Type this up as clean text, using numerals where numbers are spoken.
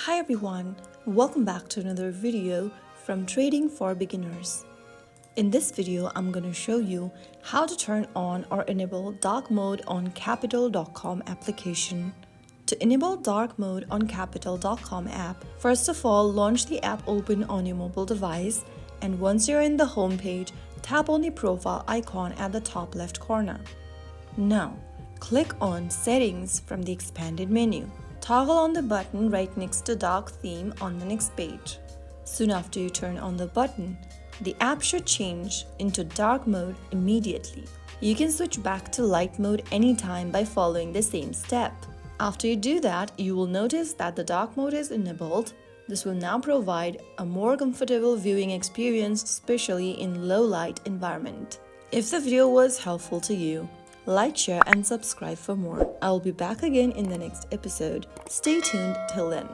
Hi everyone, welcome back to another video from Trading for Beginners. In this video, I'm going to show you how to turn on or enable dark mode on Capital.com application. To enable dark mode on Capital.com app, first of all, launch the app open on your mobile device, and once you're in the home page, tap on the profile icon at the top left corner. Now, click on Settings from the expanded menu. Toggle on the button right next to Dark Theme on the next page. Soon after you turn on the button, the app should change into dark mode immediately. You can switch back to light mode anytime by following the same step. After you do that, you will notice that the dark mode is enabled. This will now provide a more comfortable viewing experience, especially in low light environment. If the video was helpful to you, like, share, and subscribe for more. I will be back again in the next episode. Stay tuned till then.